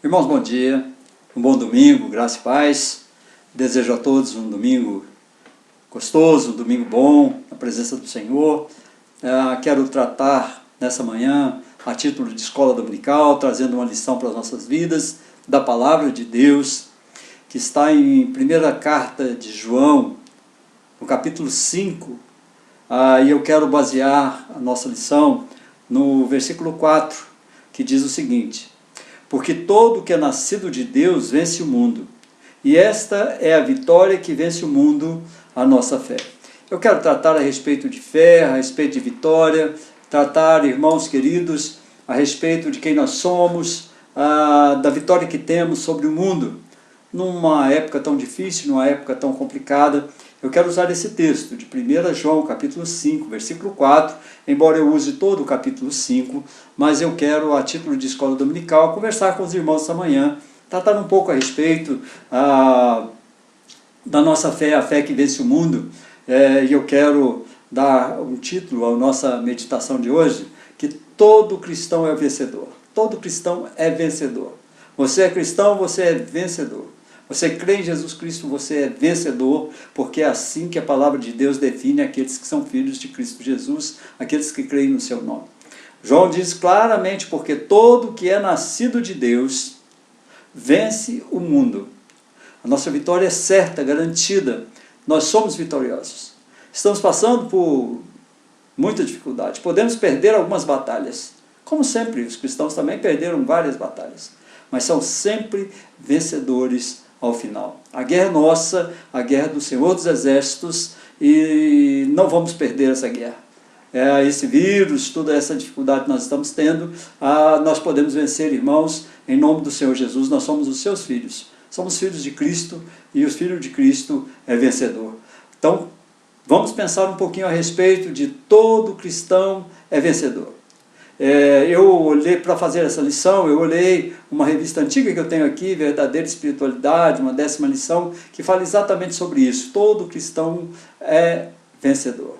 Irmãos, bom dia, um bom domingo, graça e paz. Desejo a todos um domingo gostoso, um domingo bom, na presença do Senhor. Quero tratar nessa manhã, a título de escola dominical, trazendo uma lição para as nossas vidas, da palavra de Deus, que está em primeira carta de João, no capítulo 5, e eu quero basear a nossa lição no versículo 4, que diz o seguinte: porque todo que é nascido de Deus vence o mundo, e esta é a vitória que vence o mundo, a nossa fé. Eu quero tratar a respeito de fé, a respeito de vitória, tratar, irmãos queridos, a respeito de quem nós somos, da vitória que temos sobre o mundo. Numa época tão difícil, numa época tão complicada, eu quero usar esse texto de 1 João, capítulo 5, versículo 4, embora eu use todo o capítulo 5, mas eu quero, a título de escola dominical, conversar com os irmãos esta manhã, tratar um pouco a respeito da nossa fé, a fé que vence o mundo, e eu quero dar um título à nossa meditação de hoje, que todo cristão é vencedor. Todo cristão é vencedor. Você é cristão, você é vencedor. Você crê em Jesus Cristo, você é vencedor, porque é assim que a palavra de Deus define aqueles que são filhos de Cristo Jesus, aqueles que creem no seu nome. João diz claramente, porque todo que é nascido de Deus vence o mundo. A nossa vitória é certa, garantida. Nós somos vitoriosos. Estamos passando por muita dificuldade. Podemos perder algumas batalhas. Como sempre, os cristãos também perderam várias batalhas. Mas são sempre vencedores ao final. A guerra é nossa, a guerra do Senhor dos Exércitos, e não vamos perder essa guerra. Esse vírus, toda essa dificuldade que nós estamos tendo, nós podemos vencer, irmãos, em nome do Senhor Jesus. Nós somos os seus filhos. Somos filhos de Cristo, e o filho de Cristo é vencedor. Então, vamos pensar um pouquinho a respeito de todo cristão é vencedor. Eu olhei para fazer essa lição, eu olhei uma revista antiga que eu tenho aqui, Verdadeira Espiritualidade, uma 10ª lição, que fala exatamente sobre isso. Todo cristão é vencedor.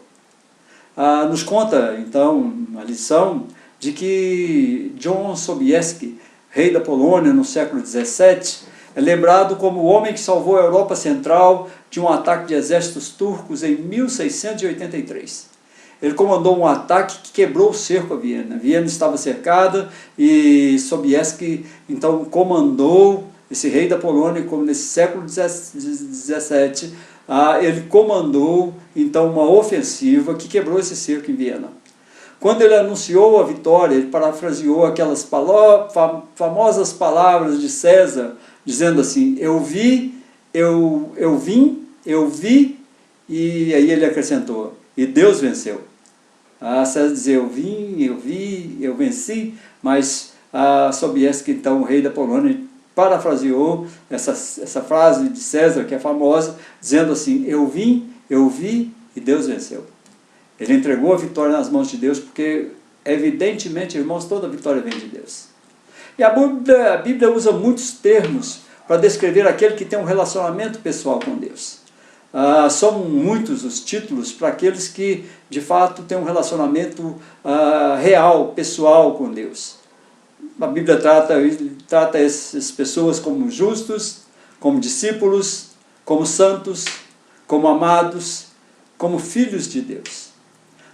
Nos conta, então, a lição de que John Sobieski, rei da Polônia no século XVII, é lembrado como o homem que salvou a Europa Central de um ataque de exércitos turcos em 1683. Ele comandou um ataque que quebrou o cerco a Viena. Viena estava cercada e Sobieski, então, comandou, esse rei da Polônia, como nesse século XVII, ele comandou, então, uma ofensiva que quebrou esse cerco em Viena. Quando ele anunciou a vitória, ele parafraseou aquelas famosas palavras de César, dizendo assim: eu vi, eu vim, eu vi, e aí ele acrescentou: e Deus venceu. César dizia: eu vim, eu vi, eu venci, mas Sobieski, então, o rei da Polônia, parafraseou essa frase de César, que é famosa, dizendo assim: eu vim, eu vi e Deus venceu. Ele entregou a vitória nas mãos de Deus, porque, evidentemente, irmãos, toda vitória vem de Deus. E a Bíblia usa muitos termos para descrever aquele que tem um relacionamento pessoal com Deus. São muitos os títulos para aqueles que, de fato, têm um relacionamento real, pessoal com Deus. A Bíblia trata essas pessoas como justos, como discípulos, como santos, como amados, como filhos de Deus.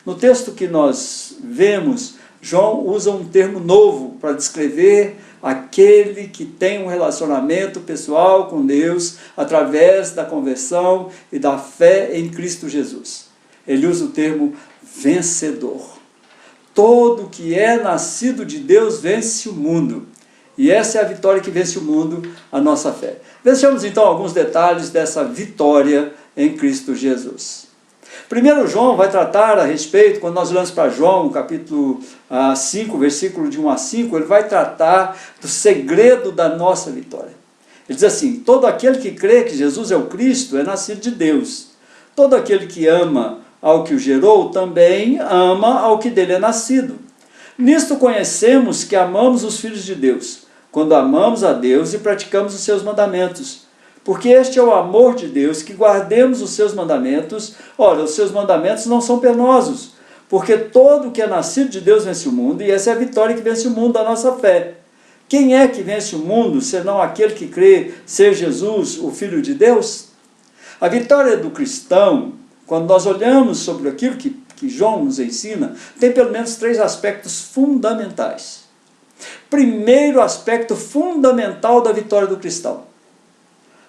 No texto que nós vemos, João usa um termo novo para descrever aquele que tem um relacionamento pessoal com Deus através da conversão e da fé em Cristo Jesus. Ele usa o termo vencedor. Todo que é nascido de Deus vence o mundo. E essa é a vitória que vence o mundo, a nossa fé. Vejamos então alguns detalhes dessa vitória em Cristo Jesus. Primeiro João vai tratar a respeito, quando nós olhamos para João, capítulo 5, versículo de 1 a 5, ele vai tratar do segredo da nossa vitória. Ele diz assim: todo aquele que crê que Jesus é o Cristo é nascido de Deus. Todo aquele que ama ao que o gerou, também ama ao que dele é nascido. Nisto conhecemos que amamos os filhos de Deus, quando amamos a Deus e praticamos os seus mandamentos. Porque este é o amor de Deus, que guardemos os seus mandamentos. Ora, os seus mandamentos não são penosos, porque todo que é nascido de Deus vence o mundo, e essa é a vitória que vence o mundo, a nossa fé. Quem é que vence o mundo, senão aquele que crê ser Jesus, o Filho de Deus? A vitória do cristão, quando nós olhamos sobre aquilo que João nos ensina, tem pelo menos 3 aspectos fundamentais. Primeiro aspecto fundamental da vitória do cristão.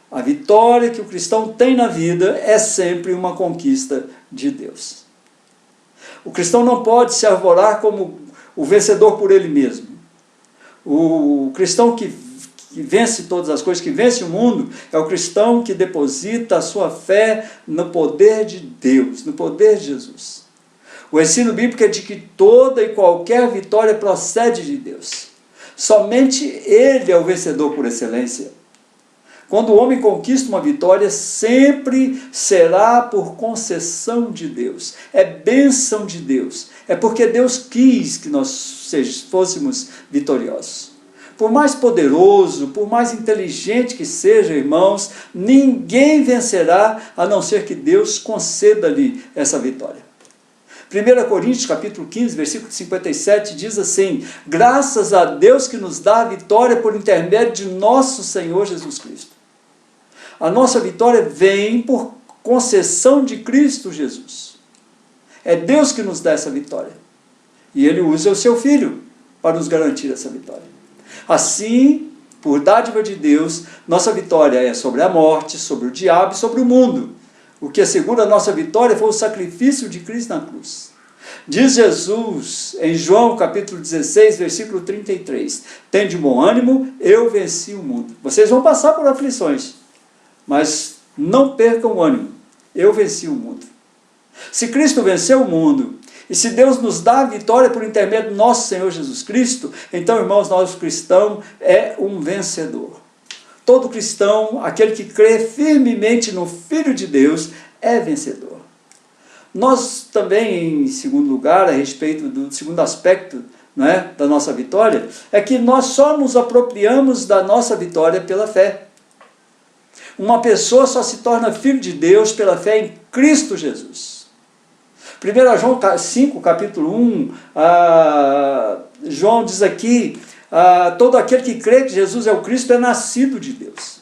A vitória que o cristão tem na vida é sempre uma conquista de Deus. O cristão não pode se arvorar como o vencedor por ele mesmo. O cristão que vence todas as coisas, que vence o mundo, é o cristão que deposita a sua fé no poder de Deus, no poder de Jesus. O ensino bíblico é de que toda e qualquer vitória procede de Deus. Somente Ele é o vencedor por excelência. Quando o homem conquista uma vitória, sempre será por concessão de Deus. É bênção de Deus. É porque Deus quis que nós fôssemos vitoriosos. Por mais poderoso, por mais inteligente que seja, irmãos, ninguém vencerá a não ser que Deus conceda-lhe essa vitória. 1 Coríntios capítulo 15, versículo 57 diz assim: graças a Deus que nos dá a vitória por intermédio de nosso Senhor Jesus Cristo. A nossa vitória vem por concessão de Cristo Jesus. É Deus que nos dá essa vitória. E Ele usa o seu Filho para nos garantir essa vitória. Assim, por dádiva de Deus, nossa vitória é sobre a morte, sobre o diabo e sobre o mundo. O que assegura a nossa vitória foi o sacrifício de Cristo na cruz. Diz Jesus em João capítulo 16, versículo 33, tende bom ânimo, eu venci o mundo. Vocês vão passar por aflições, mas não percam o ânimo, eu venci o mundo. Se Cristo venceu o mundo, e se Deus nos dá a vitória por intermédio do nosso Senhor Jesus Cristo, então, irmãos, nosso cristão é um vencedor. Todo cristão, aquele que crê firmemente no Filho de Deus, é vencedor. Nós também, em segundo lugar, a respeito do segundo aspecto, não é, da nossa vitória, é que nós só nos apropriamos da nossa vitória pela fé. Uma pessoa só se torna filho de Deus pela fé em Cristo Jesus. 1 João 5, capítulo 1, João diz aqui, todo aquele que crê que Jesus é o Cristo é nascido de Deus.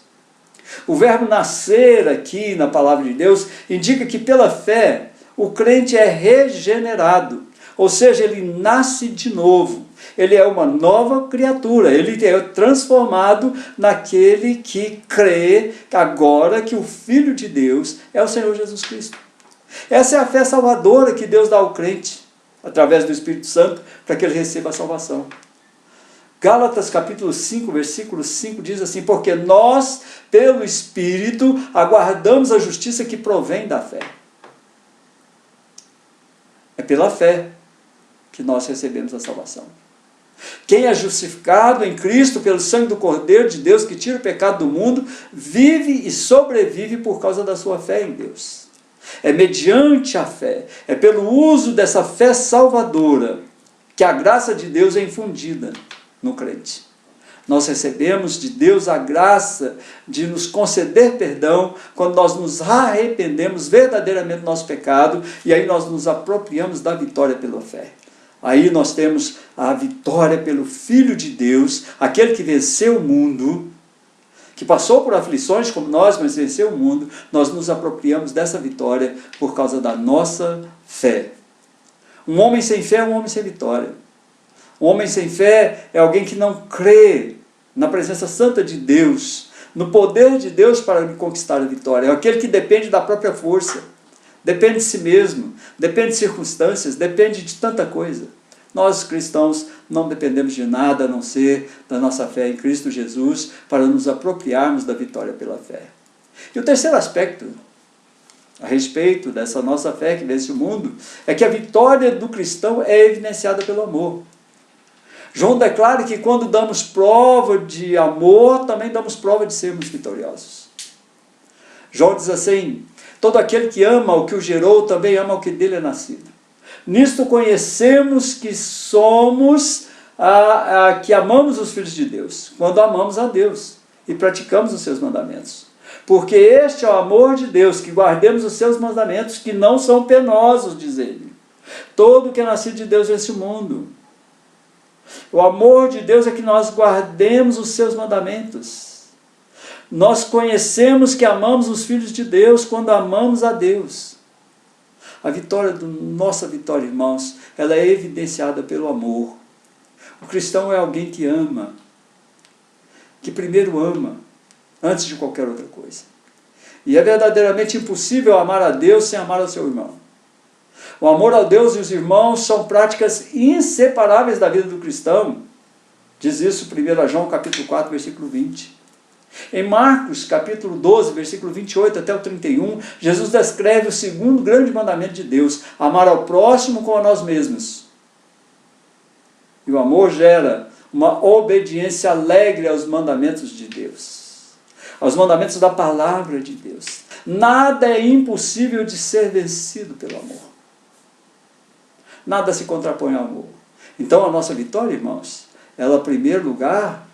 O verbo nascer aqui na palavra de Deus indica que pela fé o crente é regenerado, ou seja, ele nasce de novo. Ele é uma nova criatura, ele é transformado naquele que crê agora que o Filho de Deus é o Senhor Jesus Cristo. Essa é a fé salvadora que Deus dá ao crente, através do Espírito Santo, para que ele receba a salvação. Gálatas capítulo 5, versículo 5 diz assim, porque nós, pelo Espírito, aguardamos a justiça que provém da fé. É pela fé que nós recebemos a salvação. Quem é justificado em Cristo pelo sangue do Cordeiro de Deus, que tira o pecado do mundo, vive e sobrevive por causa da sua fé em Deus. É mediante a fé, é pelo uso dessa fé salvadora, que a graça de Deus é infundida no crente. Nós recebemos de Deus a graça de nos conceder perdão quando nós nos arrependemos verdadeiramente do nosso pecado, e aí nós nos apropriamos da vitória pela fé. Aí nós temos a vitória pelo Filho de Deus, aquele que venceu o mundo, que passou por aflições como nós, mas venceu o mundo. Nós nos apropriamos dessa vitória por causa da nossa fé. Um homem sem fé é um homem sem vitória. Um homem sem fé é alguém que não crê na presença santa de Deus, no poder de Deus para conquistar a vitória. É aquele que depende da própria força, depende de si mesmo, depende de circunstâncias, depende de tanta coisa. Nós, cristãos, não dependemos de nada a não ser da nossa fé em Cristo Jesus para nos apropriarmos da vitória pela fé. E o terceiro aspecto a respeito dessa nossa fé que vence o mundo é que a vitória do cristão é evidenciada pelo amor. João declara que quando damos prova de amor, também damos prova de sermos vitoriosos. João diz assim, todo aquele que ama o que o gerou, também ama o que dele é nascido. Nisto conhecemos que somos, que amamos os filhos de Deus, quando amamos a Deus e praticamos os seus mandamentos. Porque este é o amor de Deus, que guardemos os seus mandamentos, que não são penosos, diz ele. Todo que é nascido de Deus vence o mundo. O amor de Deus é que nós guardemos os seus mandamentos. Nós conhecemos que amamos os filhos de Deus quando amamos a Deus. Nossa vitória, irmãos, ela é evidenciada pelo amor. O cristão é alguém que ama, que primeiro ama, antes de qualquer outra coisa. E é verdadeiramente impossível amar a Deus sem amar ao seu irmão. O amor a Deus e os irmãos são práticas inseparáveis da vida do cristão. Diz isso 1 João capítulo 4, versículo 20. Em Marcos capítulo 12, versículo 28 até o 31, Jesus descreve o segundo grande mandamento de Deus: amar ao próximo como a nós mesmos. E o amor gera uma obediência alegre aos mandamentos de Deus, aos mandamentos da palavra de Deus. Nada é impossível de ser vencido pelo amor. Nada se contrapõe ao amor. Então a nossa vitória, irmãos, ela, em primeiro lugar,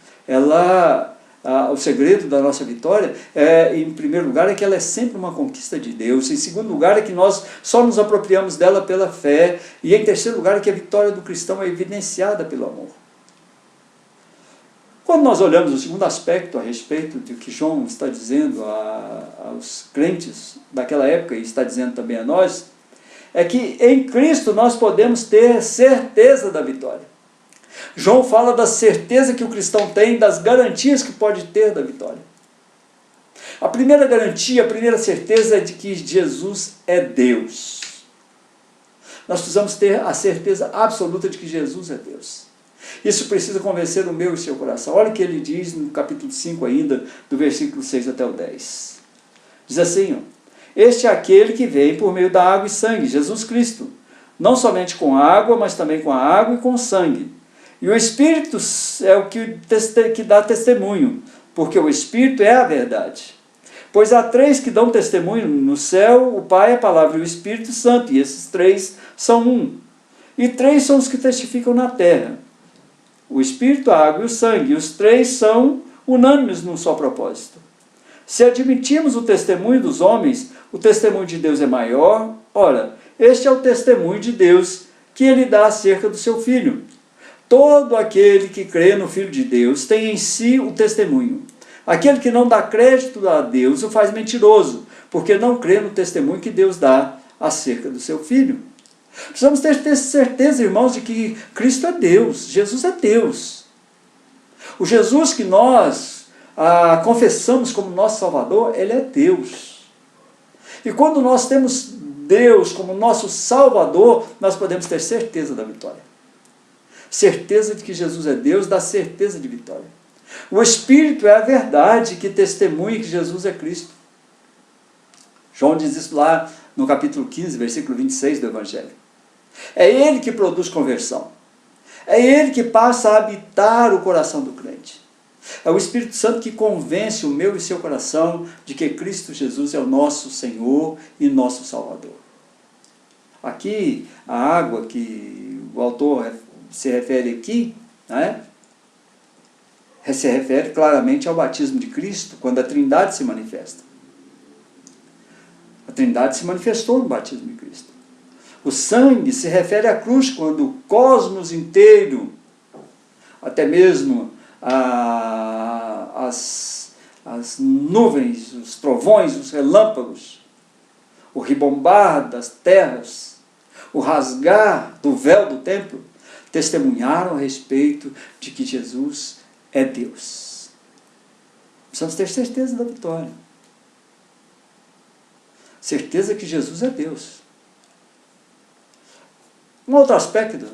o segredo da nossa vitória, em primeiro lugar, é que ela é sempre uma conquista de Deus. Em segundo lugar, é que nós só nos apropriamos dela pela fé. E em terceiro lugar, é que a vitória do cristão é evidenciada pelo amor. Quando nós olhamos o segundo aspecto a respeito do que João está dizendo aos crentes daquela época, e está dizendo também a nós, é que em Cristo nós podemos ter certeza da vitória. João fala da certeza que o cristão tem, das garantias que pode ter da vitória. A primeira garantia, a primeira certeza é de que Jesus é Deus. Nós precisamos ter a certeza absoluta de que Jesus é Deus. Isso precisa convencer o meu e o seu coração. Olha o que ele diz no capítulo 5 ainda, do versículo 6 até o 10. Diz assim, ó: este é aquele que veio por meio da água e sangue, Jesus Cristo, não somente com água, mas também com a água e com sangue. E o Espírito é o que dá testemunho, porque o Espírito é a verdade. Pois há três que dão testemunho no céu: o Pai, a Palavra e o Espírito Santo, e esses três são um. E três são os que testificam na terra: o Espírito, a água e o sangue, e os três são unânimes num só propósito. Se admitirmos o testemunho dos homens, o testemunho de Deus é maior. Ora, este é o testemunho de Deus que ele dá acerca do seu Filho. Todo aquele que crê no Filho de Deus tem em si o testemunho. Aquele que não dá crédito a Deus o faz mentiroso, porque não crê no testemunho que Deus dá acerca do seu Filho. Precisamos ter certeza, irmãos, de que Cristo é Deus, Jesus é Deus. O Jesus que nós confessamos como nosso Salvador, ele é Deus. E quando nós temos Deus como nosso Salvador, nós podemos ter certeza da vitória. Certeza de que Jesus é Deus dá certeza de vitória. O Espírito é a verdade que testemunha que Jesus é Cristo. João diz isso lá no capítulo 15, versículo 26 do Evangelho. É Ele que produz conversão. É Ele que passa a habitar o coração do crente. É o Espírito Santo que convence o meu e seu coração de que Cristo Jesus é o nosso Senhor e nosso Salvador. Aqui, a água que o autor se refere aqui, né, se refere claramente ao batismo de Cristo, quando a Trindade se manifesta. A Trindade se manifestou no batismo de Cristo. O sangue se refere à cruz, quando o cosmos inteiro, até mesmo as nuvens, os trovões, os relâmpagos, o ribombar das terras, o rasgar do véu do templo, testemunharam a respeito de que Jesus é Deus. Precisamos ter certeza da vitória. Certeza que Jesus é Deus. Um outro aspecto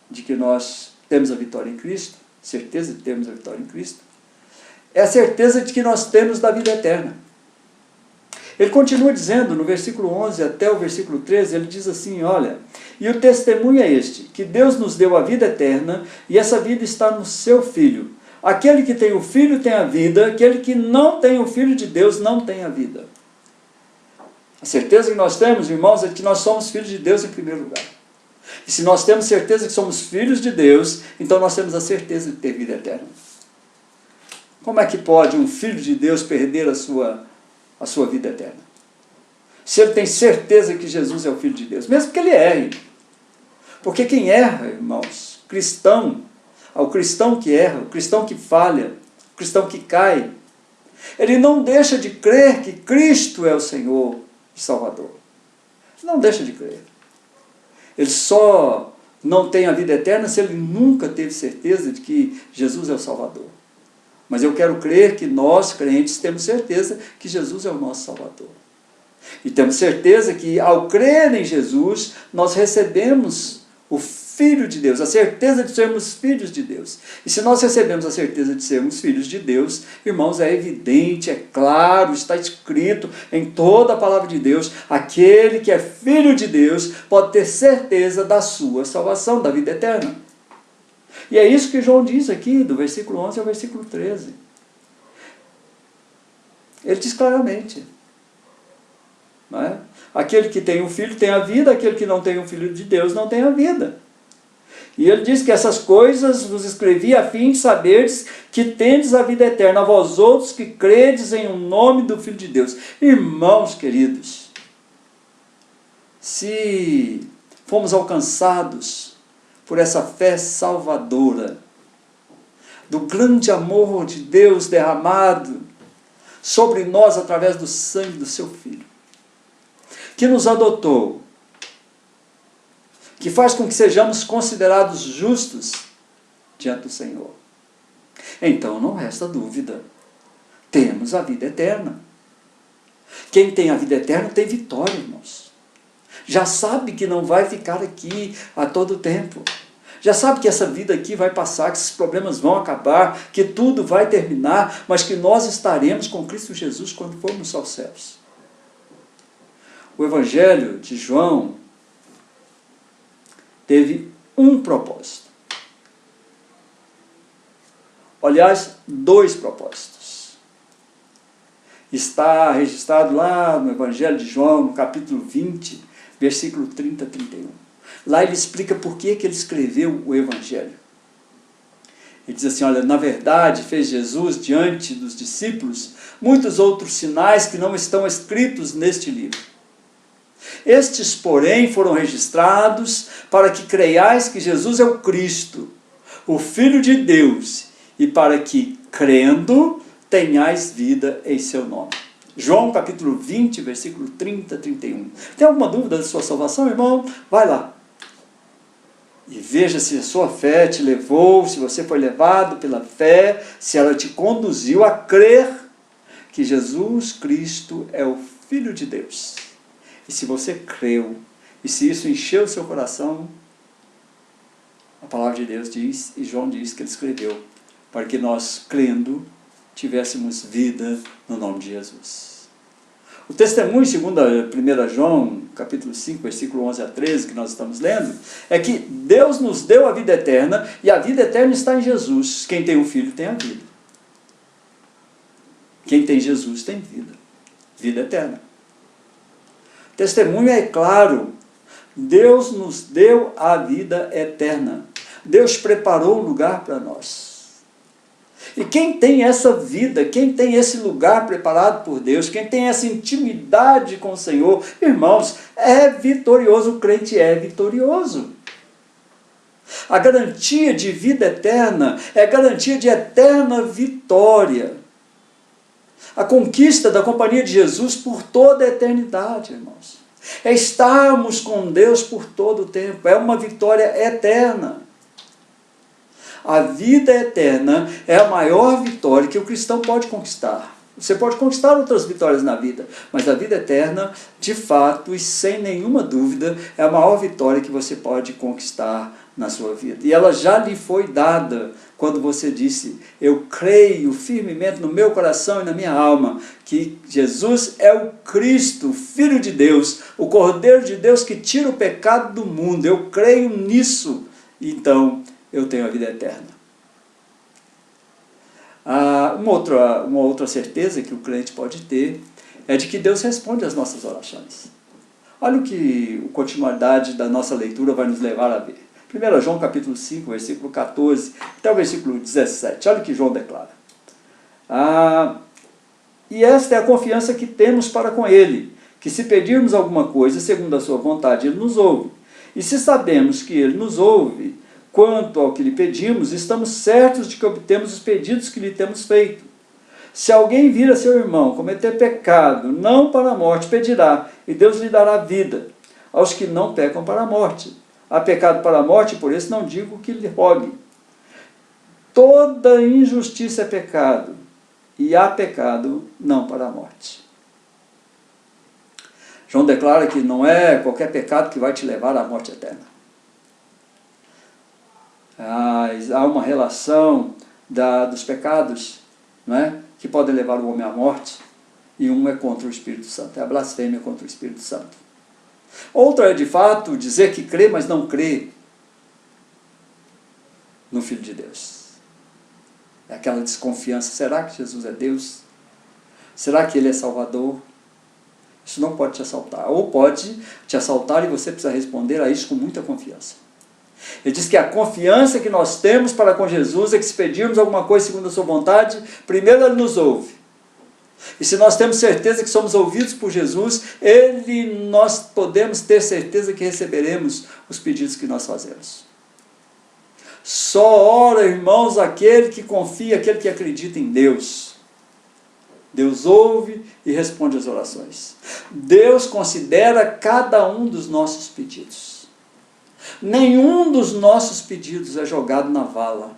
de que nós temos a vitória em Cristo, certeza de termos a vitória em Cristo, é a certeza de que nós temos da vida eterna. Ele continua dizendo, no versículo 11 até o versículo 13, ele diz assim, olha: e o testemunho é este, que Deus nos deu a vida eterna, e essa vida está no seu Filho. Aquele que tem o Filho tem a vida, aquele que não tem o Filho de Deus não tem a vida. A certeza que nós temos, irmãos, é que nós somos filhos de Deus em primeiro lugar. E se nós temos certeza que somos filhos de Deus, então nós temos a certeza de ter vida eterna. Como é que pode um filho de Deus perder a sua vida eterna? Se ele tem certeza que Jesus é o Filho de Deus, mesmo que ele erre. Porque quem erra, irmãos, cristão, ao cristão que erra, o cristão que falha, o cristão que cai, ele não deixa de crer que Cristo é o Senhor e Salvador. Não deixa de crer. Ele só não tem a vida eterna se ele nunca teve certeza de que Jesus é o Salvador. Mas eu quero crer que nós, crentes, temos certeza que Jesus é o nosso Salvador. E temos certeza que, ao crer em Jesus, nós recebemos o Filho de Deus, a certeza de sermos filhos de Deus. E se nós recebemos a certeza de sermos filhos de Deus, irmãos, é evidente, é claro, está escrito em toda a palavra de Deus, aquele que é filho de Deus pode ter certeza da sua salvação, da vida eterna. E é isso que João diz aqui, do versículo 11 ao versículo 13. Ele diz claramente, não é? Aquele que tem um filho tem a vida, aquele que não tem um filho de Deus não tem a vida. E ele diz que essas coisas vos escrevi a fim de saberes que tendes a vida eterna, a vós outros que credes em o nome do Filho de Deus. Irmãos queridos, se fomos alcançados por essa fé salvadora, do grande amor de Deus derramado sobre nós através do sangue do seu Filho, que nos adotou, que faz com que sejamos considerados justos diante do Senhor. Então não resta dúvida, temos a vida eterna. Quem tem a vida eterna tem vitória, irmãos. Já sabe que não vai ficar aqui a todo tempo. Já sabe que essa vida aqui vai passar, que esses problemas vão acabar, que tudo vai terminar, mas que nós estaremos com Cristo Jesus quando formos aos céus. O Evangelho de João teve um propósito. Aliás, dois propósitos. Está registrado lá no Evangelho de João, no capítulo 20, versículo 30 a 31. Lá ele explica por que ele escreveu o Evangelho. Ele diz assim, olha, na verdade fez Jesus diante dos discípulos muitos outros sinais que não estão escritos neste livro. Estes, porém, foram registrados para que creiais que Jesus é o Cristo, o Filho de Deus, e para que, crendo, tenhais vida em seu nome. João capítulo 20, versículo 30 a 31. Tem alguma dúvida da sua salvação, irmão? Vai lá. E veja se a sua fé te levou, se você foi levado pela fé, se ela te conduziu a crer que Jesus Cristo é o Filho de Deus. E se você creu, e se isso encheu o seu coração, a palavra de Deus diz, e João diz que ele escreveu, para que nós, crendo, tivéssemos vida no nome de Jesus. O testemunho, segundo 1 João, capítulo 5, versículo 11 a 13, que nós estamos lendo, é que Deus nos deu a vida eterna, e a vida eterna está em Jesus. Quem tem um filho tem a vida. Quem tem Jesus tem vida. Vida eterna. Testemunho é claro, Deus nos deu a vida eterna. Deus preparou um lugar para nós. E quem tem essa vida, quem tem esse lugar preparado por Deus, quem tem essa intimidade com o Senhor, irmãos, é vitorioso, o crente é vitorioso. A garantia de vida eterna é garantia de eterna vitória. A conquista da companhia de Jesus por toda a eternidade, irmãos. É estarmos com Deus por todo o tempo. É uma vitória eterna. A vida eterna é a maior vitória que o cristão pode conquistar. Você pode conquistar outras vitórias na vida, mas a vida eterna, de fato e sem nenhuma dúvida, é a maior vitória que você pode conquistar na sua vida. E ela já lhe foi dada quando você disse, eu creio firmemente no meu coração e na minha alma que Jesus é o Cristo, o Filho de Deus, o Cordeiro de Deus que tira o pecado do mundo. Eu creio nisso, então eu tenho a vida eterna. Uma outra certeza que o crente pode ter é de que Deus responde às nossas orações. Olha o que a continuidade da nossa leitura vai nos levar a ver. 1 João capítulo 5, versículo 14 até o versículo 17. Olha o que João declara. E esta é a confiança que temos para com Ele, que se pedirmos alguma coisa segundo a sua vontade, Ele nos ouve. E se sabemos que Ele nos ouve, quanto ao que lhe pedimos, estamos certos de que obtemos os pedidos que lhe temos feito. Se alguém vir a seu irmão cometer pecado, não para a morte, pedirá, e Deus lhe dará vida aos que não pecam para a morte. Há pecado para a morte, por isso não digo que lhe rogue. Toda injustiça é pecado, e há pecado não para a morte. João declara que não é qualquer pecado que vai te levar à morte eterna. Há uma relação dos pecados, não é, que podem levar o homem à morte, e um é contra o Espírito Santo, é a blasfêmia contra o Espírito Santo. Outra é, de fato, dizer que crê, mas não crê no Filho de Deus. É aquela desconfiança, será que Jesus é Deus? Será que Ele é Salvador? Isso não pode te assaltar, ou pode te assaltar e você precisa responder a isso com muita confiança. Ele diz que a confiança que nós temos para com Jesus é que se pedirmos alguma coisa segundo a sua vontade, primeiro Ele nos ouve. E se nós temos certeza que somos ouvidos por Jesus, nós podemos ter certeza que receberemos os pedidos que nós fazemos. Só ora, irmãos, aquele que confia, aquele que acredita em Deus. Deus ouve e responde às orações. Deus considera cada um dos nossos pedidos. Nenhum dos nossos pedidos é jogado na vala.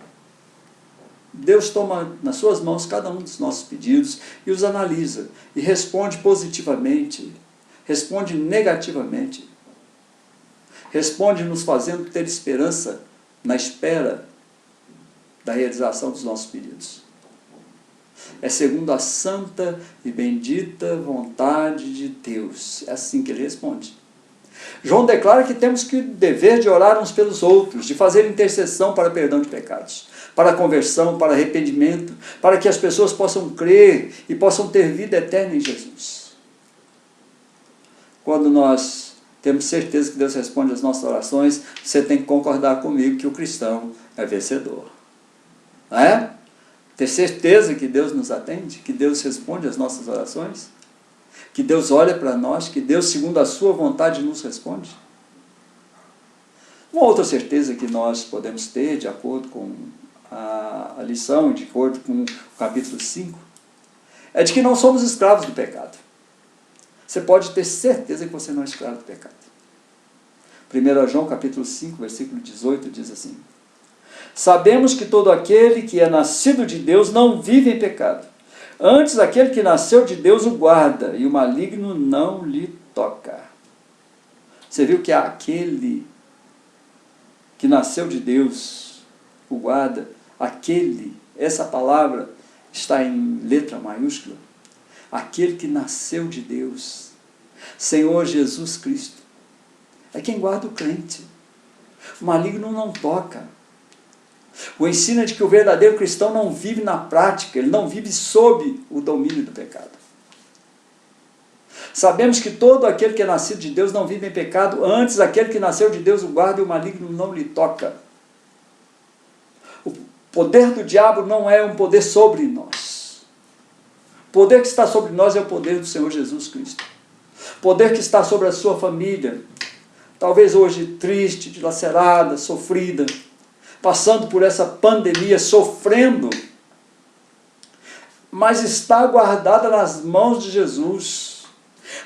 Deus toma nas suas mãos cada um dos nossos pedidos e os analisa, e responde positivamente, responde negativamente, responde nos fazendo ter esperança na espera da realização dos nossos pedidos. É segundo a santa e bendita vontade de Deus. É assim que ele responde. João declara que temos que o dever de orar uns pelos outros, de fazer intercessão para perdão de pecados, para conversão, para arrependimento, para que as pessoas possam crer e possam ter vida eterna em Jesus. Quando nós temos certeza que Deus responde às nossas orações, você tem que concordar comigo que o cristão é vencedor. Não é? Ter certeza que Deus nos atende, que Deus responde às nossas orações, que Deus olha para nós, que Deus, segundo a sua vontade, nos responde. Uma outra certeza que nós podemos ter, de acordo com a lição, de acordo com o capítulo 5, é de que não somos escravos do pecado. Você pode ter certeza que você não é escravo do pecado. 1 João capítulo 5, versículo 18, diz assim: sabemos que todo aquele que é nascido de Deus não vive em pecado. Antes, aquele que nasceu de Deus o guarda, e o maligno não lhe toca. Você viu que aquele que nasceu de Deus o guarda, essa palavra está em letra maiúscula. Aquele que nasceu de Deus, Senhor Jesus Cristo, é quem guarda o crente. O maligno não toca. O ensino é de que o verdadeiro cristão não vive na prática, ele não vive sob o domínio do pecado. Sabemos que todo aquele que é nascido de Deus não vive em pecado, antes aquele que nasceu de Deus o guarda e o maligno não lhe toca. O poder do diabo não é um poder sobre nós. O poder que está sobre nós é o poder do Senhor Jesus Cristo. O poder que está sobre a sua família, talvez hoje triste, dilacerada, sofrida, passando por essa pandemia, sofrendo, mas está guardada nas mãos de Jesus.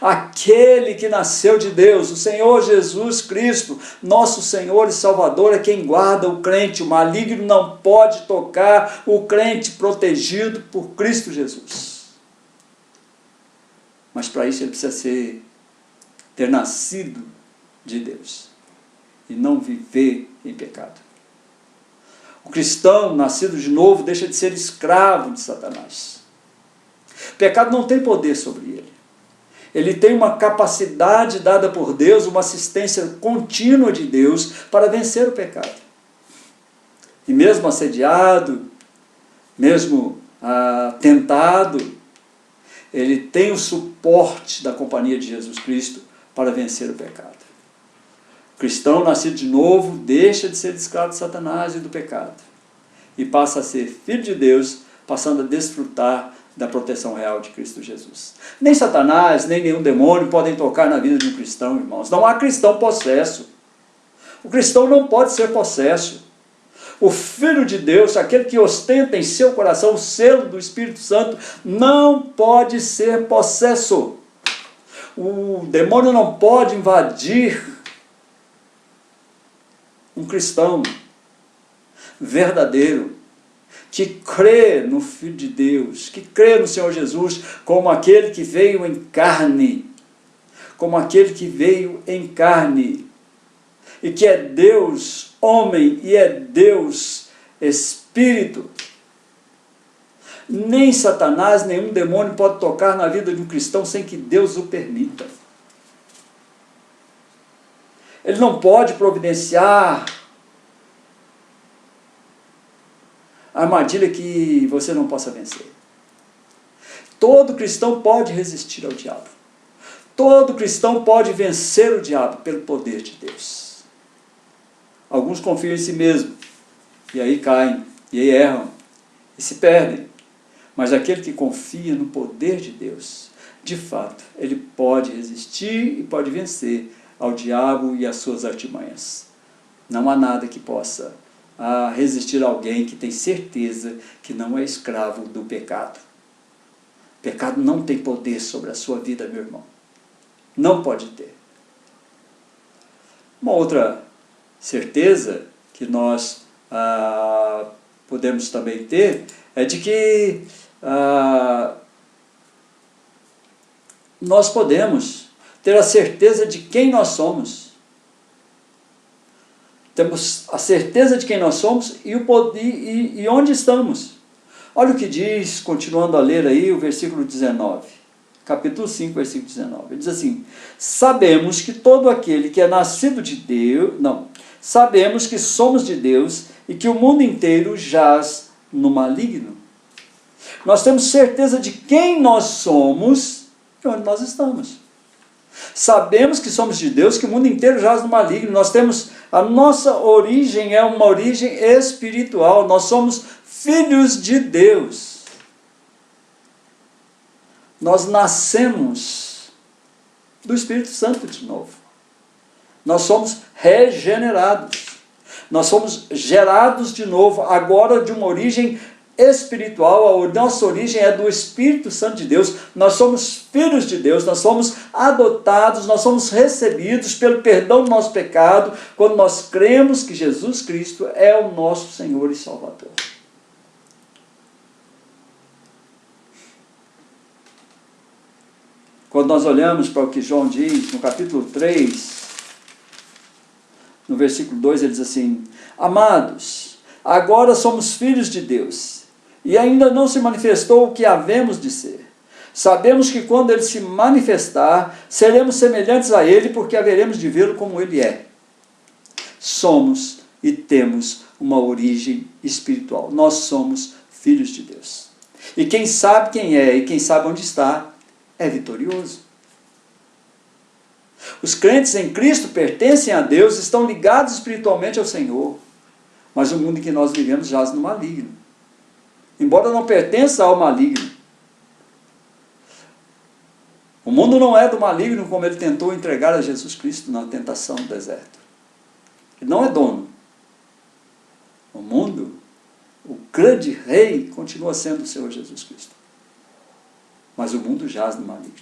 Aquele que nasceu de Deus, o Senhor Jesus Cristo, nosso Senhor e Salvador, é quem guarda o crente. O maligno não pode tocar o crente protegido por Cristo Jesus. Mas para isso ele precisa ter nascido de Deus e não viver em pecado. O cristão nascido de novo deixa de ser escravo de Satanás. O pecado não tem poder sobre ele. Ele tem uma capacidade dada por Deus, uma assistência contínua de Deus para vencer o pecado. E mesmo assediado, mesmo tentado, ele tem o suporte da companhia de Jesus Cristo para vencer o pecado. O cristão nascido de novo deixa de ser escravo de Satanás e do pecado e passa a ser filho de Deus, passando a desfrutar da proteção real de Cristo Jesus. Nem Satanás, nem nenhum demônio podem tocar na vida de um cristão, irmãos. Não há cristão possesso. O cristão não pode ser possesso. O Filho de Deus, aquele que ostenta em seu coração o selo do Espírito Santo, não pode ser possesso. O demônio não pode invadir um cristão verdadeiro, que crê no Filho de Deus, que crê no Senhor Jesus como aquele que veio em carne, como aquele que veio em carne, e que é Deus homem e é Deus Espírito. Nem Satanás, nenhum demônio pode tocar na vida de um cristão sem que Deus o permita. Ele não pode providenciar a armadilha que você não possa vencer. Todo cristão pode resistir ao diabo. Todo cristão pode vencer o diabo pelo poder de Deus. Alguns confiam em si mesmo, e aí caem, e aí erram, e se perdem. Mas aquele que confia no poder de Deus, de fato, ele pode resistir e pode vencer ao diabo e às suas artimanhas. Não há nada que possa resistir a alguém que tem certeza que não é escravo do pecado. O pecado não tem poder sobre a sua vida, meu irmão. Não pode ter. Uma outra certeza que nós podemos também ter é de que nós podemos ter a certeza de quem nós somos. Temos a certeza de quem nós somos e onde estamos. Olha o que diz, continuando a ler aí, o versículo 19. Capítulo 5, versículo 19. Ele diz assim: sabemos que todo aquele que é nascido de Deus... Não. Sabemos que somos de Deus e que o mundo inteiro jaz no maligno. Nós temos certeza de quem nós somos e onde nós estamos. Sabemos que somos de Deus, que o mundo inteiro jaz no maligno. Nós temos... A nossa origem é uma origem espiritual. Nós somos filhos de Deus. Nós nascemos do Espírito Santo de novo. Nós somos regenerados. Nós somos gerados de novo, agora de uma origem espiritual. A nossa origem é do Espírito Santo de Deus. Nós somos filhos de Deus, nós somos adotados, nós somos recebidos pelo perdão do nosso pecado, quando nós cremos que Jesus Cristo é o nosso Senhor e Salvador. Quando nós olhamos para o que João diz no capítulo 3, no versículo 2, ele diz assim: amados, agora somos filhos de Deus, e ainda não se manifestou o que havemos de ser. Sabemos que quando ele se manifestar, seremos semelhantes a ele, porque haveremos de vê-lo como ele é. Somos e temos uma origem espiritual. Nós somos filhos de Deus. E quem sabe quem é e quem sabe onde está, é vitorioso. Os crentes em Cristo pertencem a Deus, estão ligados espiritualmente ao Senhor. Mas o mundo em que nós vivemos jaz no maligno. Embora não pertença ao maligno. O mundo não é do maligno como ele tentou entregar a Jesus Cristo na tentação do deserto. Ele não é dono. O mundo, o grande rei, continua sendo o Senhor Jesus Cristo. Mas o mundo jaz no maligno.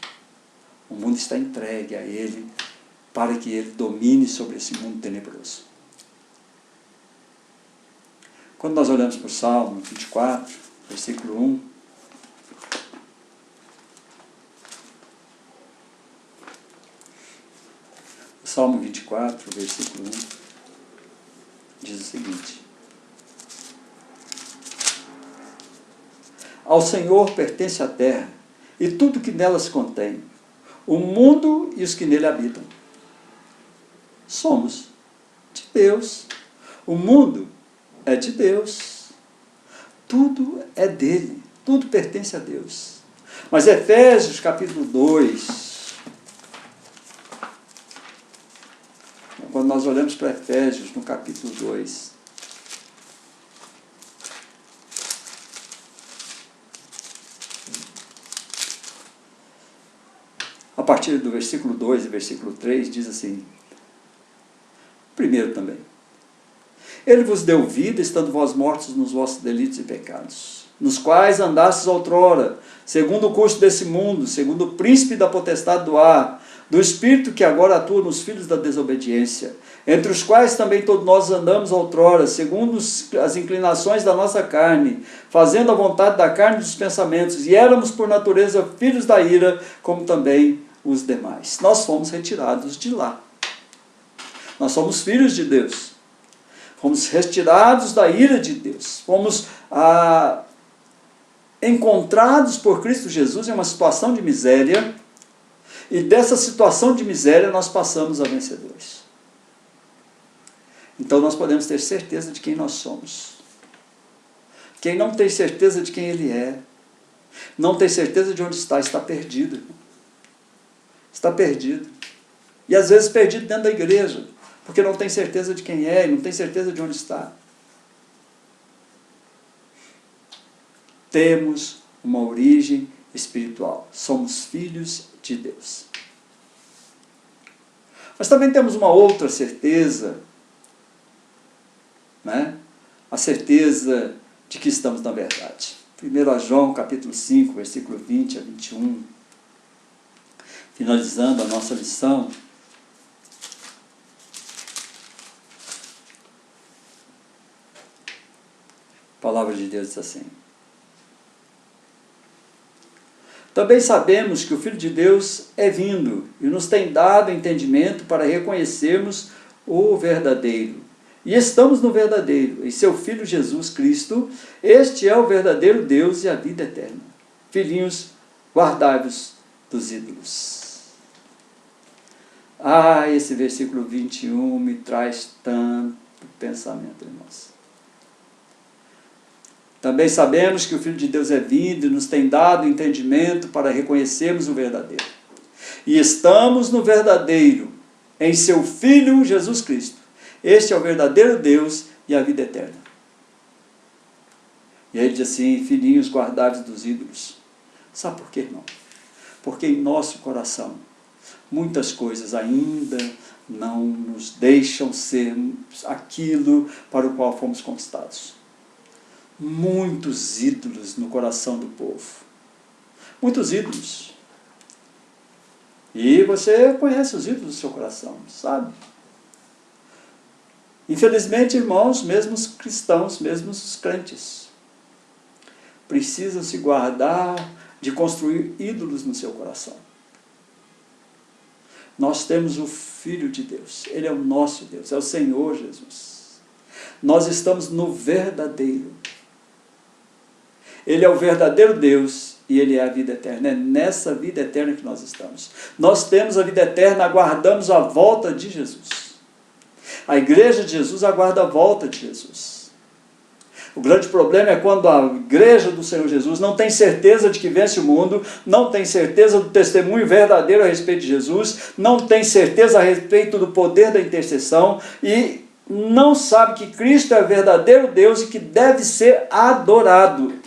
O mundo está entregue a ele para que ele domine sobre esse mundo tenebroso. Quando nós olhamos para o Salmo 24, versículo 1, o Salmo 24, versículo 1, diz o seguinte: ao Senhor pertence a terra e tudo que nela se contém, o mundo e os que nele habitam. Somos de Deus. O mundo é de Deus. Tudo é dele. Tudo pertence a Deus. Mas Efésios capítulo 2, quando nós olhamos para Efésios no capítulo 2, a partir do versículo 2 e versículo 3, diz assim, primeiro também: Ele vos deu vida, estando vós mortos nos vossos delitos e pecados, nos quais andastes outrora, segundo o curso desse mundo, segundo o príncipe da potestade do ar, do espírito que agora atua nos filhos da desobediência, entre os quais também todos nós andamos outrora, segundo as inclinações da nossa carne, fazendo a vontade da carne e dos pensamentos, e éramos por natureza filhos da ira, como também os demais. Nós fomos retirados de lá. Nós somos filhos de Deus. Fomos retirados da ira de Deus. Fomos encontrados por Cristo Jesus em uma situação de miséria, e dessa situação de miséria nós passamos a vencedores. Então nós podemos ter certeza de quem nós somos. Quem não tem certeza de quem ele é, não tem certeza de onde está perdido. Está perdido. E às vezes perdido dentro da igreja, porque não tem certeza de quem é, e não tem certeza de onde está. Temos uma origem espiritual. Somos filhos de Deus. Mas também temos uma outra certeza, né? A certeza de que estamos na verdade. 1 João capítulo 5, versículo 20 a 21, finalizando a nossa lição. A palavra de Deus diz assim: também sabemos que o Filho de Deus é vindo e nos tem dado entendimento para reconhecermos o verdadeiro. E estamos no verdadeiro, em seu Filho Jesus Cristo. Este é o verdadeiro Deus e a vida eterna. Filhinhos, guardai-vos dos ídolos. Esse versículo 21 me traz tanto pensamento, irmãos. Também sabemos que o Filho de Deus é vindo e nos tem dado entendimento para reconhecermos o verdadeiro. E estamos no verdadeiro, em seu Filho Jesus Cristo. Este é o verdadeiro Deus e a vida eterna. E aí ele diz assim: filhinhos, guardai-vos dos ídolos. Sabe por quê, irmão? Porque em nosso coração muitas coisas ainda não nos deixam ser aquilo para o qual fomos conquistados. Muitos ídolos no coração do povo. Muitos ídolos. E você conhece os ídolos do seu coração, sabe? Infelizmente, irmãos, mesmo os cristãos, mesmo os crentes, precisam se guardar de construir ídolos no seu coração. Nós temos o Filho de Deus. Ele é o nosso Deus, é o Senhor Jesus. Nós estamos no verdadeiro. Ele é o verdadeiro Deus e Ele é a vida eterna. É nessa vida eterna que nós estamos. Nós temos a vida eterna, aguardamos a volta de Jesus. A igreja de Jesus aguarda a volta de Jesus. O grande problema é quando a igreja do Senhor Jesus não tem certeza de que vence o mundo, não tem certeza do testemunho verdadeiro a respeito de Jesus, não tem certeza a respeito do poder da intercessão e não sabe que Cristo é o verdadeiro Deus e que deve ser adorado.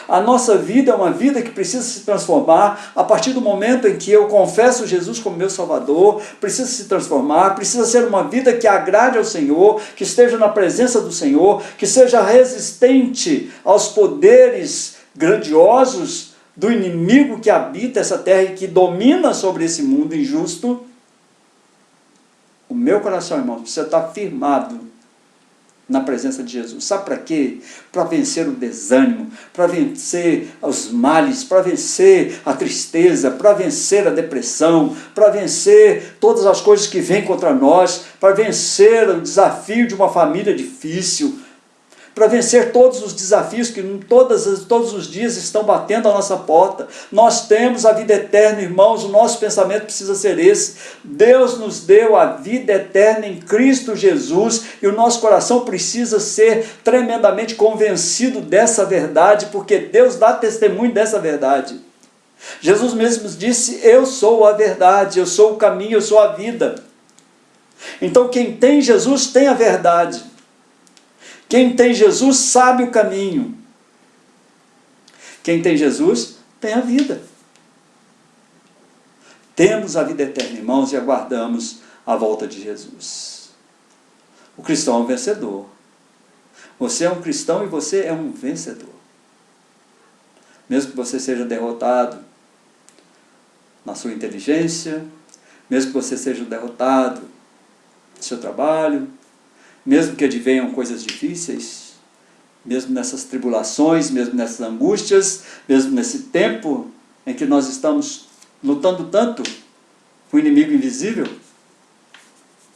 A nossa vida é uma vida que precisa se transformar a partir do momento em que eu confesso Jesus como meu Salvador. Precisa se transformar, precisa ser uma vida que agrade ao Senhor, que esteja na presença do Senhor, que seja resistente aos poderes grandiosos do inimigo que habita essa terra e que domina sobre esse mundo injusto. O meu coração, irmãos, precisa estar firmado na presença de Jesus. Sabe para quê? Para vencer o desânimo, para vencer os males, para vencer a tristeza, para vencer a depressão, para vencer todas as coisas que vêm contra nós, para vencer o desafio de uma família difícil, para vencer todos os desafios que todos os dias estão batendo à nossa porta. Nós temos a vida eterna, irmãos, o nosso pensamento precisa ser esse. Deus nos deu a vida eterna em Cristo Jesus e o nosso coração precisa ser tremendamente convencido dessa verdade, porque Deus dá testemunho dessa verdade. Jesus mesmo disse: eu sou a verdade, eu sou o caminho, eu sou a vida. Então quem tem Jesus tem a verdade. Quem tem Jesus sabe o caminho. Quem tem Jesus tem a vida. Temos a vida eterna, irmãos, e aguardamos a volta de Jesus. O cristão é um vencedor. Você é um cristão e você é um vencedor. Mesmo que você seja derrotado na sua inteligência, mesmo que você seja derrotado no seu trabalho, mesmo que advenham coisas difíceis, mesmo nessas tribulações, mesmo nessas angústias, mesmo nesse tempo em que nós estamos lutando tanto com o inimigo invisível,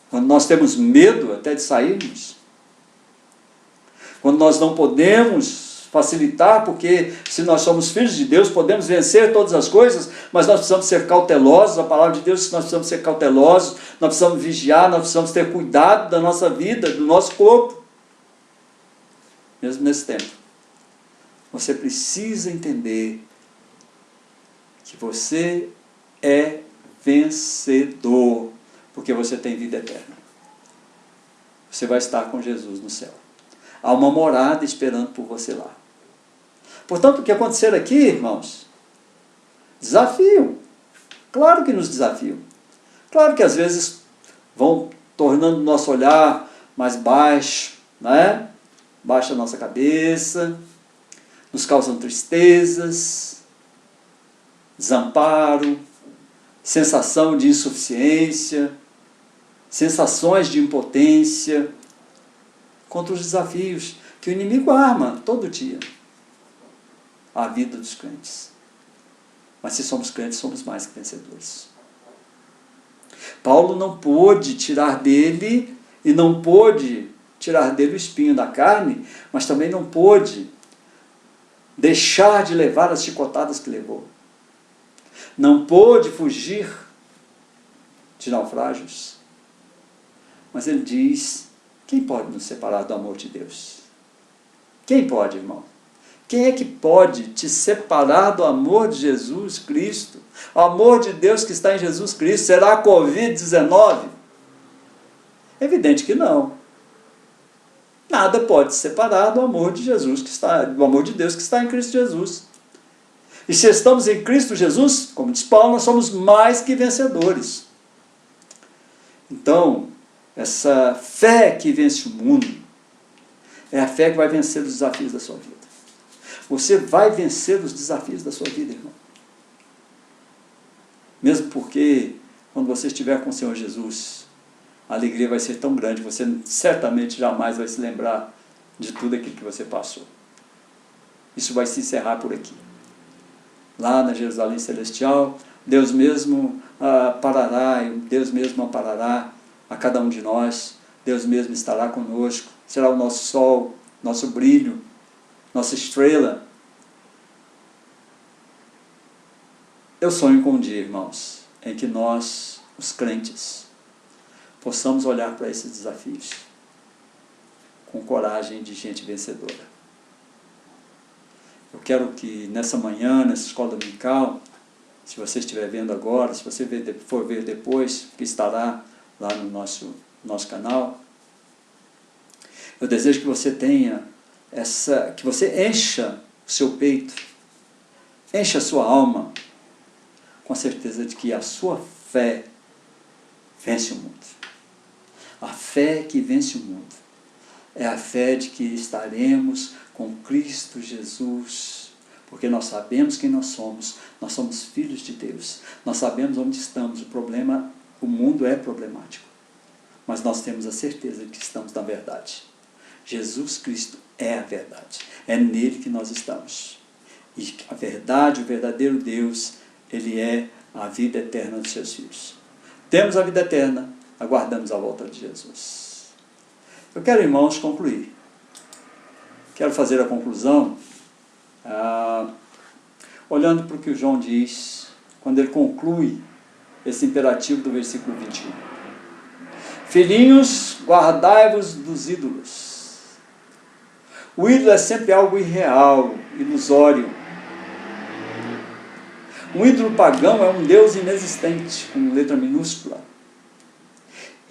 quando nós temos medo até de sairmos, quando nós não podemos facilitar, porque se nós somos filhos de Deus, podemos vencer todas as coisas, mas nós precisamos ser cautelosos. A palavra de Deus diz que nós precisamos ser cautelosos, nós precisamos vigiar, nós precisamos ter cuidado da nossa vida, do nosso corpo. Mesmo nesse tempo, você precisa entender que você é vencedor, porque você tem vida eterna. Você vai estar com Jesus no céu. Há uma morada esperando por você lá. Portanto, o que acontecer aqui, irmãos, desafio. Claro que nos desafiam. Claro que às vezes vão tornando o nosso olhar mais baixo, né? Baixa a nossa cabeça, nos causam tristezas, desamparo, sensação de insuficiência, sensações de impotência, contra os desafios que o inimigo arma todo dia a vida dos crentes. Mas se somos crentes, somos mais que vencedores. Paulo não pôde tirar dele, e não pôde tirar dele o espinho da carne, mas também não pôde deixar de levar as chicotadas que levou. Não pôde fugir de naufrágios. Mas ele diz: quem pode nos separar do amor de Deus? Quem pode, irmão? Quem é que pode te separar do amor de Jesus Cristo? O amor de Deus que está em Jesus Cristo. Será a Covid-19? É evidente que não. Nada pode te separar do amor de Jesus que está, do amor de Deus que está em Cristo Jesus. E se estamos em Cristo Jesus, como diz Paulo, nós somos mais que vencedores. Então, essa fé que vence o mundo é a fé que vai vencer os desafios da sua vida. Você vai vencer os desafios da sua vida, irmão. Mesmo porque, quando você estiver com o Senhor Jesus, a alegria vai ser tão grande, você certamente jamais vai se lembrar de tudo aquilo que você passou. Isso vai se encerrar por aqui. Lá na Jerusalém Celestial, Deus mesmo parará, e Deus mesmo amparará a cada um de nós. Deus mesmo estará conosco, será o nosso sol, nosso brilho, nossa estrela. Eu sonho com um dia, irmãos, em que nós, os crentes, possamos olhar para esses desafios com coragem de gente vencedora. Eu quero que nessa manhã, nessa escola dominical, se você estiver vendo agora, se você for ver depois, que estará lá no nosso canal, eu desejo que você tenha que você encha o seu peito, encha a sua alma, com a certeza de que a sua fé vence o mundo. A fé que vence o mundo é a fé de que estaremos com Cristo Jesus, porque nós sabemos quem nós somos filhos de Deus, nós sabemos onde estamos. O mundo é problemático, mas nós temos a certeza de que estamos na verdade. Jesus Cristo é a verdade, é nele que nós estamos. E a verdade, o verdadeiro Deus, ele é a vida eterna dos seus filhos. Temos a vida eterna, aguardamos a volta de Jesus. Eu quero, irmãos, concluir. Quero fazer a conclusão olhando para o que o João diz, quando ele conclui esse imperativo do versículo 21. Filhinhos, guardai-vos dos ídolos. O ídolo é sempre algo irreal, ilusório. Um ídolo pagão é um Deus inexistente, com letra minúscula.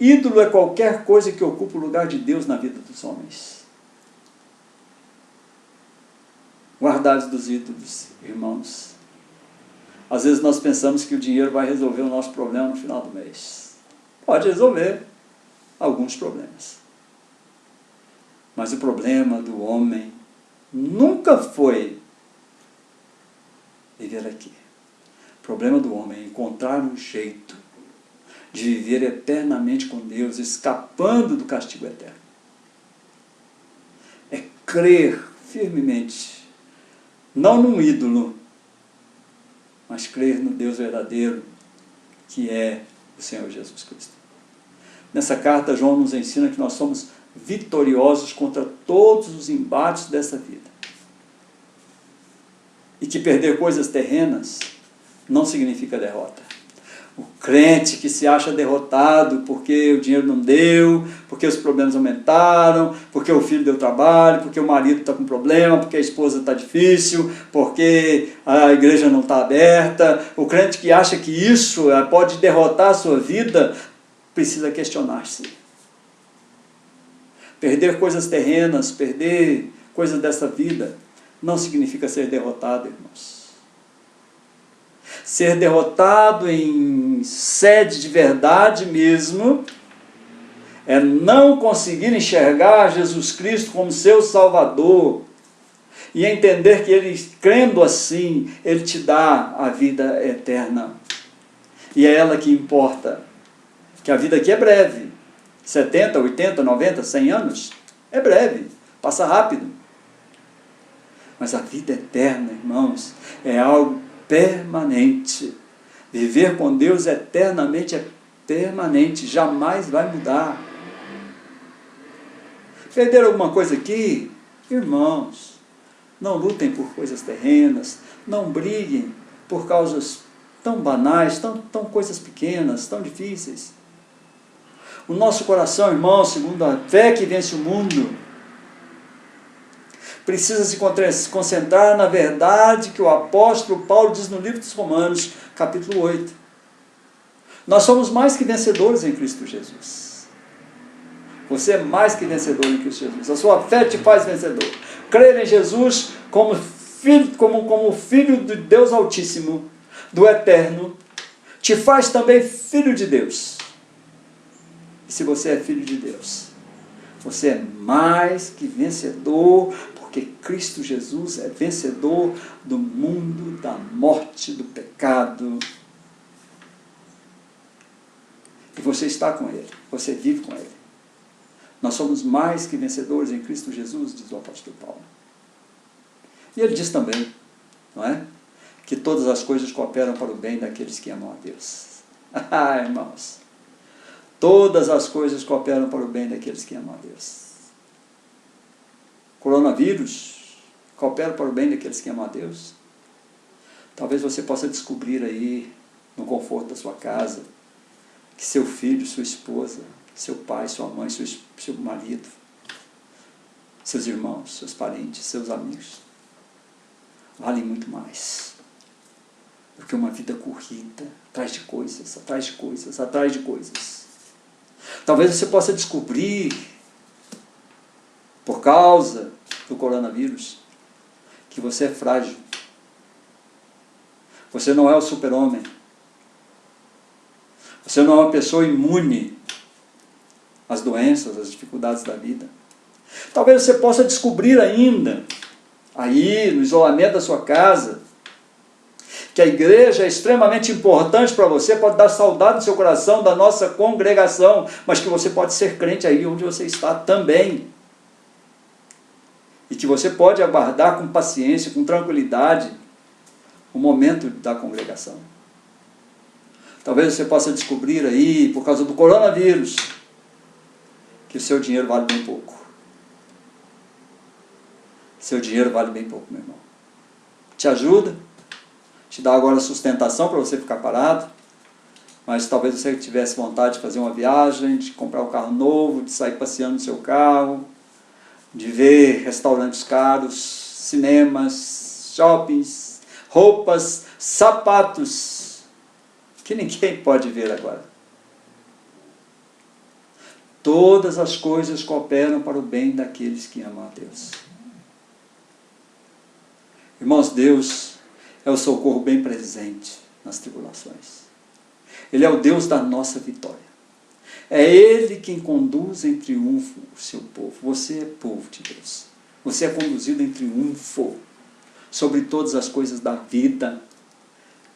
Ídolo é qualquer coisa que ocupa o lugar de Deus na vida dos homens. Guardados dos ídolos, irmãos. Às vezes nós pensamos que o dinheiro vai resolver o nosso problema no final do mês. Pode resolver alguns problemas, Mas o problema do homem nunca foi viver aqui. O problema do homem é encontrar um jeito de viver eternamente com Deus, escapando do castigo eterno. É crer firmemente, não num ídolo, mas crer no Deus verdadeiro, que é o Senhor Jesus Cristo. Nessa carta, João nos ensina que nós somos vitoriosos contra todos os embates dessa vida. E que perder coisas terrenas não significa derrota. O crente que se acha derrotado porque o dinheiro não deu, porque os problemas aumentaram, porque o filho deu trabalho, porque o marido está com problema, porque a esposa está difícil, porque a igreja não está aberta. O crente que acha que isso pode derrotar a sua vida, precisa questionar-se. Perder coisas terrenas, perder coisas dessa vida, não significa ser derrotado, irmãos. Ser derrotado em sede de verdade mesmo é não conseguir enxergar Jesus Cristo como seu Salvador e entender que Ele, crendo assim, Ele te dá a vida eterna. E é ela que importa. Que a vida aqui é breve. 70, 80, 90, 100 anos. É breve. Passa rápido. Mas a vida eterna, irmãos, é algo permanente. Viver com Deus eternamente é permanente. Jamais vai mudar. Perder alguma coisa aqui? Irmãos, não lutem por coisas terrenas. Não briguem por causas tão banais, tão coisas pequenas, tão difíceis. O nosso coração, irmão, segundo a fé que vence o mundo, precisa se concentrar na verdade que o apóstolo Paulo diz no livro dos Romanos, capítulo 8. Nós somos mais que vencedores em Cristo Jesus. Você é mais que vencedor em Cristo Jesus. A sua fé te faz vencedor. Crer em Jesus como filho de Deus Altíssimo, do Eterno, te faz também filho de Deus. E se você é filho de Deus, você é mais que vencedor, porque Cristo Jesus é vencedor do mundo, da morte, do pecado. E você está com Ele, você vive com Ele. Nós somos mais que vencedores em Cristo Jesus, diz o apóstolo Paulo. E ele diz também, não é? Que todas as coisas cooperam para o bem daqueles que amam a Deus. Ah, irmãos, todas as coisas cooperam para o bem daqueles que amam a Deus. Coronavírus coopera para o bem daqueles que amam a Deus. Talvez você possa descobrir aí, no conforto da sua casa, que seu filho, sua esposa, seu pai, sua mãe, seu marido, seus irmãos, seus parentes, seus amigos, valem muito mais do que uma vida corrida, atrás de coisas, atrás de coisas, atrás de coisas. Talvez você possa descobrir, por causa do coronavírus, que você é frágil. Você não é o super-homem. Você não é uma pessoa imune às doenças, às dificuldades da vida. Talvez você possa descobrir ainda, aí no isolamento da sua casa, que a igreja é extremamente importante para você, pode dar saudade no seu coração da nossa congregação, mas que você pode ser crente aí onde você está também. E que você pode aguardar com paciência, com tranquilidade, o momento da congregação. Talvez você possa descobrir aí, por causa do coronavírus, que o seu dinheiro vale bem pouco. Seu dinheiro vale bem pouco, meu irmão. Te ajuda, te dá agora sustentação para você ficar parado, mas talvez você tivesse vontade de fazer uma viagem, de comprar um carro novo, de sair passeando no seu carro, de ver restaurantes caros, cinemas, shoppings, roupas, sapatos, que ninguém pode ver agora. Todas as coisas cooperam para o bem daqueles que amam a Deus. Irmãos, Deus é o socorro bem presente nas tribulações. Ele é o Deus da nossa vitória. É Ele quem conduz em triunfo o seu povo. Você é povo de Deus. Você é conduzido em triunfo sobre todas as coisas da vida.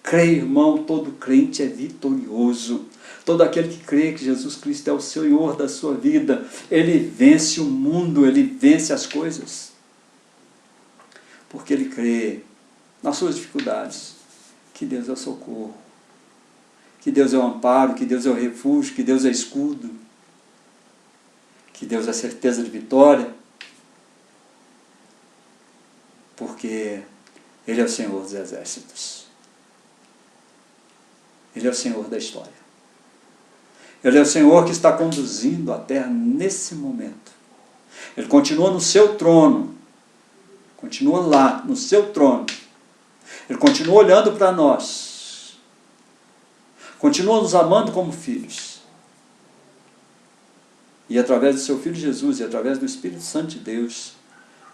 Creia, irmão, todo crente é vitorioso. Todo aquele que crê que Jesus Cristo é o Senhor da sua vida, ele vence o mundo, ele vence as coisas. Porque ele crê nas suas dificuldades, que Deus é o socorro, que Deus é o amparo, que Deus é o refúgio, que Deus é escudo, que Deus é certeza de vitória, porque Ele é o Senhor dos exércitos. Ele é o Senhor da história. Ele é o Senhor que está conduzindo a terra nesse momento. Ele continua no seu trono, continua lá, no seu trono. Ele continua olhando para nós, continua nos amando como filhos. E através do seu Filho Jesus e através do Espírito Santo de Deus,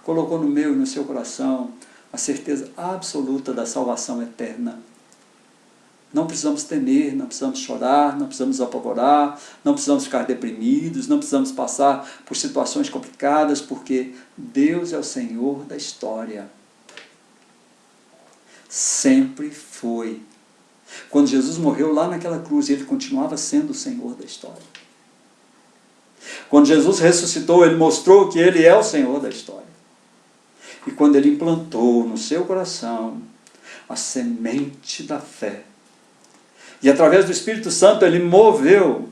colocou no meu e no seu coração a certeza absoluta da salvação eterna. Não precisamos temer, não precisamos chorar, não precisamos apavorar, não precisamos ficar deprimidos, não precisamos passar por situações complicadas, porque Deus é o Senhor da história. Sempre foi. Quando Jesus morreu lá naquela cruz, Ele continuava sendo o Senhor da história. Quando Jesus ressuscitou, Ele mostrou que Ele é o Senhor da história. E quando Ele implantou no seu coração a semente da fé, e através do Espírito Santo Ele moveu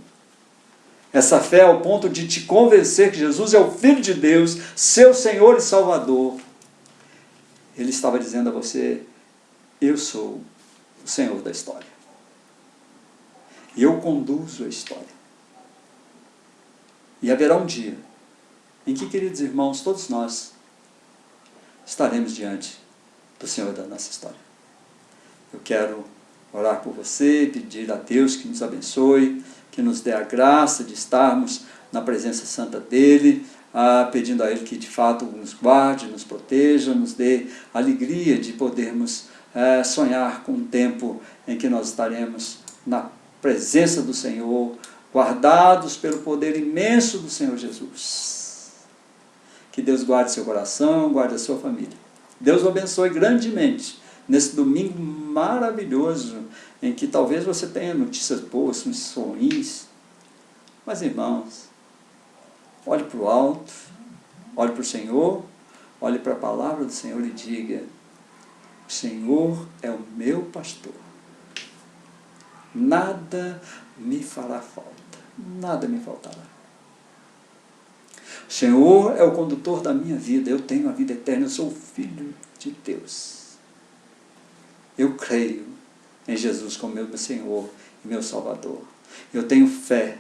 essa fé ao ponto de te convencer que Jesus é o Filho de Deus, seu Senhor e Salvador, Ele estava dizendo a você: eu sou o Senhor da história. E eu conduzo a história. E haverá um dia em que, queridos irmãos, todos nós estaremos diante do Senhor da nossa história. Eu quero orar por você, pedir a Deus que nos abençoe, que nos dê a graça de estarmos na presença santa dEle, pedindo a Ele que de fato nos guarde, nos proteja, nos dê a alegria de podermos sonhar com um tempo em que nós estaremos na presença do Senhor, guardados pelo poder imenso do Senhor Jesus. Que Deus guarde seu coração, guarde a sua família. Deus o abençoe grandemente nesse domingo maravilhoso, em que talvez você tenha notícias boas, notícias ruins. Mas, irmãos, olhe para o alto, olhe para o Senhor, olhe para a palavra do Senhor e diga: o Senhor é o meu pastor. Nada me fará falta, nada me faltará. O Senhor é o condutor da minha vida, eu tenho a vida eterna, eu sou o Filho de Deus. Eu creio em Jesus como meu Senhor e meu Salvador. Eu tenho fé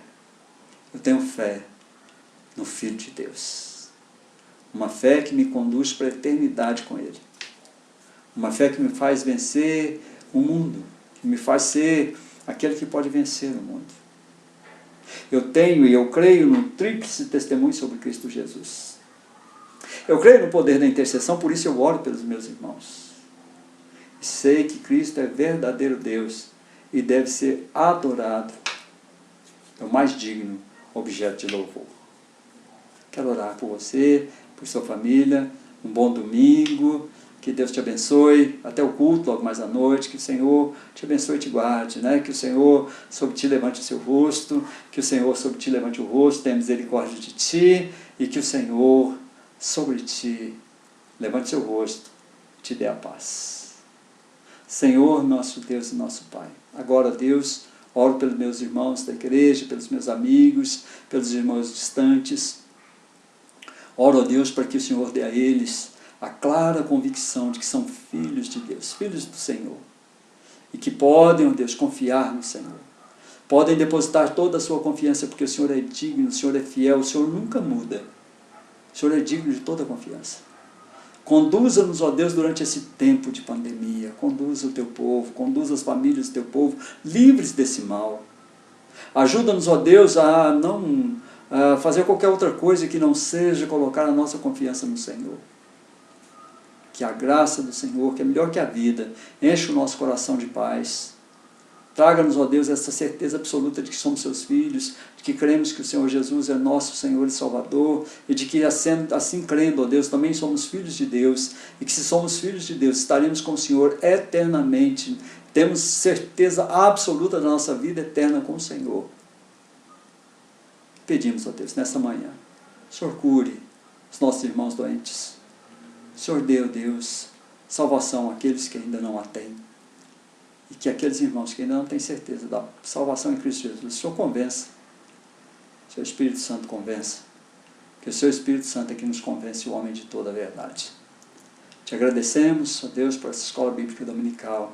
no Filho de Deus. Uma fé que me conduz para a eternidade com Ele. Uma fé que me faz vencer o mundo, que me faz ser aquele que pode vencer o mundo. Eu tenho e eu creio no tríplice testemunho sobre Cristo Jesus. Eu creio no poder da intercessão, por isso eu oro pelos meus irmãos. E sei que Cristo é verdadeiro Deus e deve ser adorado. É o mais digno objeto de louvor. Quero orar por você, por sua família. Um bom domingo. Que Deus te abençoe, até o culto, logo mais à noite, que o Senhor te abençoe e te guarde, né? Que o Senhor sobre ti levante o seu rosto, que o Senhor sobre ti levante o rosto, tenha misericórdia de ti, e que o Senhor sobre ti levante seu rosto e te dê a paz. Senhor, nosso Deus e nosso Pai, agora, Deus, oro pelos meus irmãos da igreja, pelos meus amigos, pelos irmãos distantes. Oro a Deus para que o Senhor dê a eles a clara convicção de que são filhos de Deus, filhos do Senhor, e que podem, ó Deus, confiar no Senhor. Podem depositar toda a sua confiança, porque o Senhor é digno, o Senhor é fiel, o Senhor nunca muda. O Senhor é digno de toda a confiança. Conduza-nos, ó Deus, durante esse tempo de pandemia. Conduza o teu povo, conduza as famílias do teu povo, livres desse mal. Ajuda-nos, ó Deus, a não fazer qualquer outra coisa que não seja colocar a nossa confiança no Senhor. Que a graça do Senhor, que é melhor que a vida, enche o nosso coração de paz. Traga-nos, ó Deus, essa certeza absoluta de que somos seus filhos, de que cremos que o Senhor Jesus é nosso Senhor e Salvador, e de que assim crendo, ó Deus, também somos filhos de Deus, e que se somos filhos de Deus, estaremos com o Senhor eternamente. Temos certeza absoluta da nossa vida eterna com o Senhor. Pedimos, ó Deus, nessa manhã, o Senhor cure os nossos irmãos doentes. O Senhor dê, ó Deus, salvação àqueles que ainda não a têm. E que aqueles irmãos que ainda não têm certeza da salvação em Cristo Jesus, o Senhor convença. O seu Espírito Santo convença. Que o seu Espírito Santo é que nos convence o homem de toda a verdade. Te agradecemos, ó Deus, por essa escola bíblica dominical.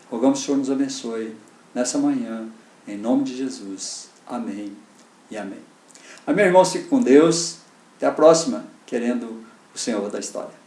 Rogamos que o Senhor nos abençoe nessa manhã, em nome de Jesus. Amém e amém. Amém, irmãos, fique com Deus. Até a próxima, querendo o Senhor da história.